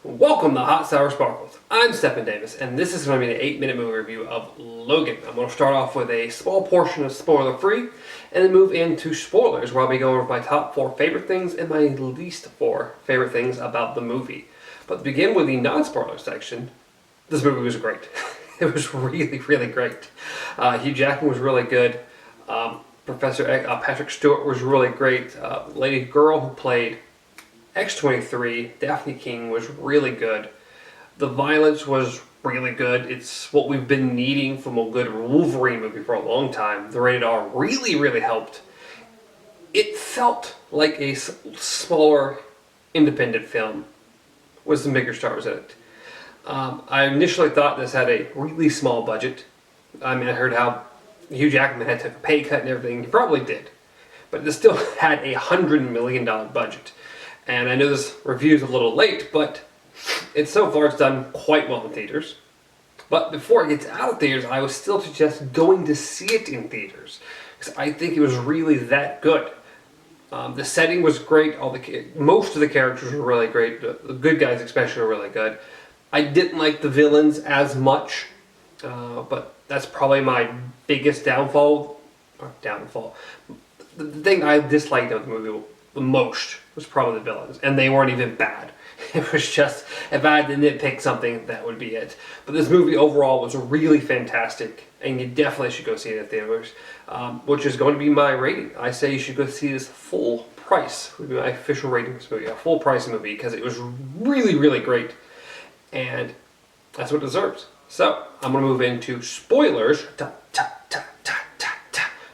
Welcome to Hot Sour Sparkles. I'm Stephen Davis, and this is going to be an 8-minute movie review of Logan. I'm going to start off with a small portion of spoiler-free, and then move into spoilers, where I'll be going over my top 4 favorite things and my least 4 favorite things about the movie. But to begin with the non-spoiler section, this movie was great. It was really, really great. Hugh Jackman was really good. Patrick Stewart was really great. Lady girl who played X-23, Daphne King, was really good. The violence was really good. It's what we've been needing from a good Wolverine movie for a long time. The rated R really, really helped. It felt like a smaller, independent film with some bigger stars in it. I initially thought this had a really small budget. I mean, I heard how Hugh Jackman had to take a pay cut and everything. He probably did. But this still had a $100 million budget. And I know this review is a little late, but so far it's done quite well in theaters. But before it gets out of theaters, I was still suggest going to see it in theaters, because I think it was really that good. The setting was great. Most of the characters were really great. The good guys especially were really good. I didn't like the villains as much, but that's probably my biggest downfall. The thing I disliked of the movie the most was probably the villains, and they weren't even bad. It was just, if I had to nitpick something, that would be it. But this movie overall was really fantastic, and you definitely should go see it at theaters, which is going to be my rating. I say you should go see this full price. Would be my official rating of this movie, a full price movie, because it was really, really great, and that's what it deserves. So, I'm going to move into spoilers.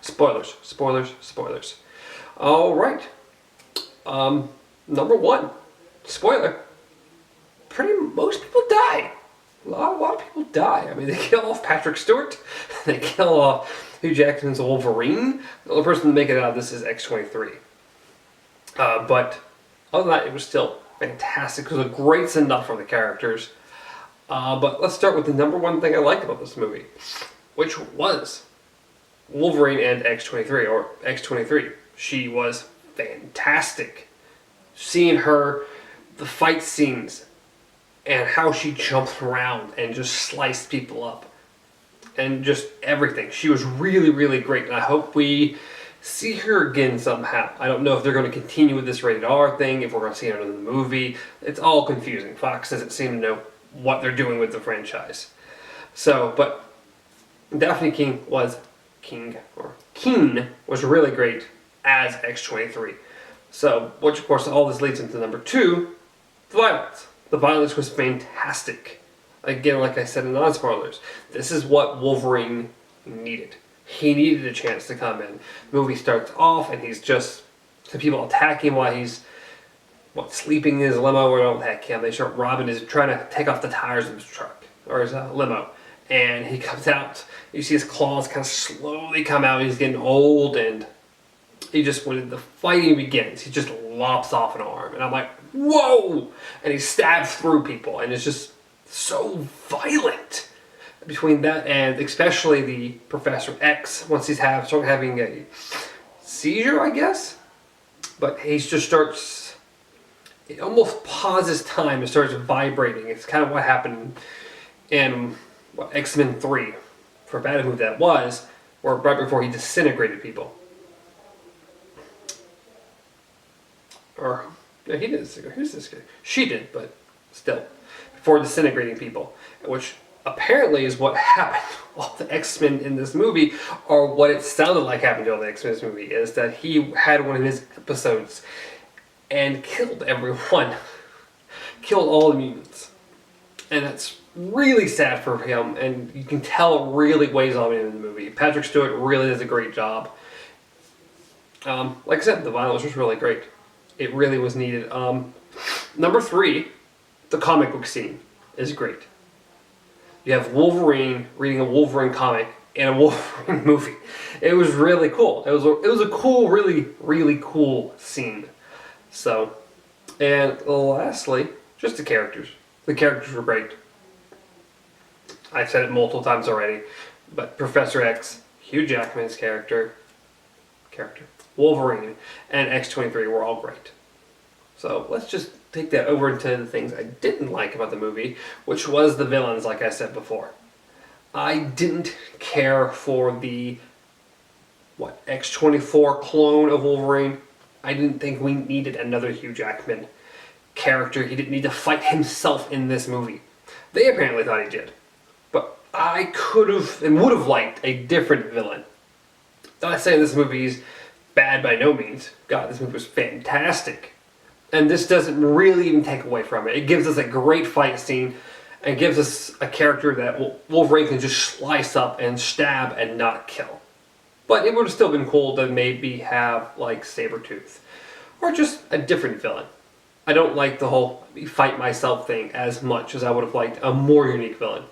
Spoilers. Alright. Number 1. Spoiler. Most people die. A lot of people die. I mean, they kill off Patrick Stewart. They kill off Hugh Jackman's Wolverine. The only person to make it out of this is X-23. But other than that, it was still fantastic. It was a great send-off for the characters. But let's start with the number 1 thing I liked about this movie, which was Wolverine and X-23, or X-23. She was fantastic. Seeing her, the fight scenes, and how she jumped around and just sliced people up, and just everything. She was really, really great, and I hope we see her again somehow. I don't know if they're going to continue with this rated R thing, if we're going to see her in the movie. It's all confusing. Fox doesn't seem to know what they're doing with the franchise. So, but Daphne King was Keen was really great as X-23. So, which of course all this leads into number 2, the violence. The violence was fantastic. Again, like I said in non-spoilers, this is what Wolverine needed. He needed a chance to come in. The movie starts off and he's just, some people attack him while he's sleeping in his limo, or don't attack him. They start robbing trying to take off the tires of his truck, or his limo. And he comes out, you see his claws kind of slowly come out. He's getting old, and when the fighting begins, he just lops off an arm. And I'm like, whoa! And he stabs through people, and it's just so violent. Between that and especially the Professor X, once he's having a seizure, I guess? But he just starts, it almost pauses time and starts vibrating. It's kind of what happened in X-Men 3, for bad who that was, or right before he disintegrated people. Or, no, he didn't disintegrate. Who's this guy? She did, but still. Before disintegrating people. Which apparently is what happened. All the X-Men in this movie, or what it sounded like happened to all the X-Men in this movie, is that he had one of his episodes and killed everyone. Killed all the mutants. And that's really sad for him, and you can tell it really weighs on him in the movie. Patrick Stewart really does a great job. Like I said, the violence was really great. It really was needed. Number 3, the comic book scene is great. You have Wolverine reading a Wolverine comic in a Wolverine movie. It was really cool. It was a cool, really, really cool scene. So, and lastly, just the characters. The characters were great. I've said it multiple times already, but Professor X, Hugh Jackman's character, Wolverine, and X-23 were all great. So let's just take that over into the things I didn't like about the movie, which was the villains, like I said before. I didn't care for the, X-24 clone of Wolverine. I didn't think we needed another Hugh Jackman character. He didn't need to fight himself in this movie. They apparently thought he did. But I could have and would have liked a different villain. I'm not saying this movie's bad by no means. God, this movie was fantastic. And this doesn't really even take away from it. It gives us a great fight scene and gives us a character that Wolverine can just slice up and stab and not kill. But it would have still been cool to maybe have, like, Sabretooth. Or just a different villain. I don't like the whole fight myself thing as much as I would have liked a more unique villain.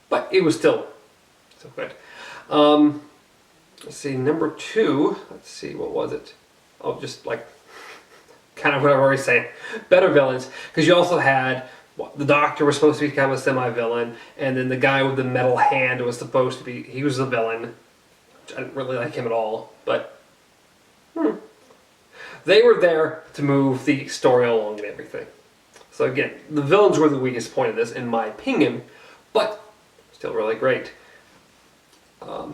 But it was still good. Let's see, number 2. Let's see, what was it? Oh, just like kind of what I've already said. Better villains. Because you also had, the Doctor was supposed to be kind of a semi-villain. And then the guy with the metal hand was supposed to be, he was the villain. I didn't really like him at all, but they were there to move the story along and everything. So again, the villains were the weakest point of this, in my opinion, but still really great. The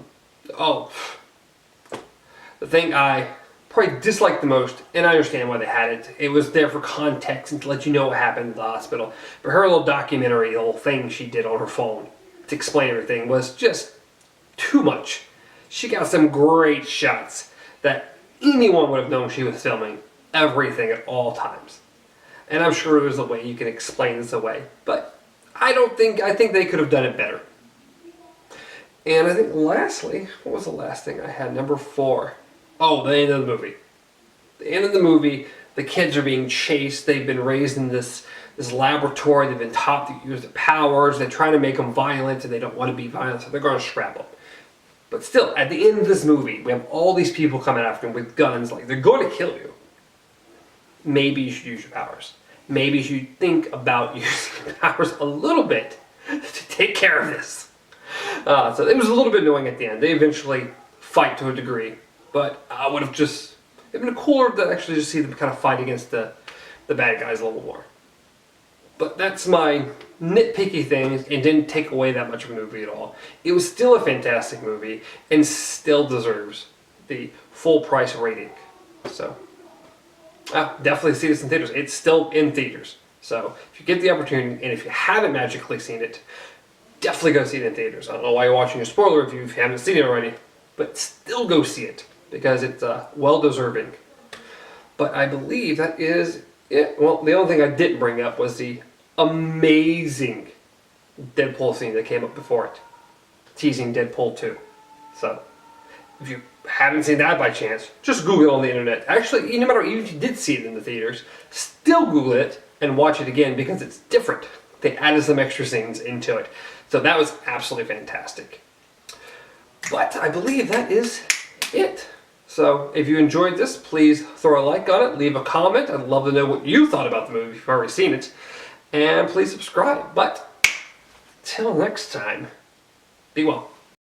thing I probably disliked the most, and I understand why they had it, it was there for context and to let you know what happened at the hospital, but her little documentary, the little thing she did on her phone to explain everything was just too much. She got some great shots that anyone would have known she was filming everything at all times. And I'm sure there's a way you can explain this away, but I think they could have done it better. And I think lastly, what was the last thing I had? Number 4. Oh, the end of the movie. The end of the movie, the kids are being chased. They've been raised in this laboratory. They've been taught to use their powers. They're trying to make them violent, and they don't want to be violent, so they're going to scrap them. But still, at the end of this movie, we have all these people coming after him with guns, like, they're going to kill you. Maybe you should use your powers. Maybe you should think about using your powers a little bit to take care of this. So it was a little bit annoying at the end. They eventually fight to a degree, but I would have just, it'd been cooler to actually just see them kind of fight against the bad guys a little more. But that's my nitpicky things. It didn't take away that much of a movie at all. It was still a fantastic movie and still deserves the full price rating. So, definitely see this in theaters. It's still in theaters. So, if you get the opportunity, and if you haven't magically seen it, definitely go see it in theaters. I don't know why you're watching a spoiler review if you haven't seen it already, but still go see it because it's well deserving. But I believe that is it. Well, the only thing I didn't bring up was the amazing Deadpool scene that came up before it, teasing Deadpool 2. So, if you haven't seen that by chance, just Google it on the internet. Actually, no matter even if you did see it in the theaters, still Google it and watch it again because it's different. They added some extra scenes into it. So that was absolutely fantastic. But I believe that is it. So if you enjoyed this, please throw a like on it, leave a comment. I'd love to know what you thought about the movie if you've already seen it. And please subscribe. But till next time, be well.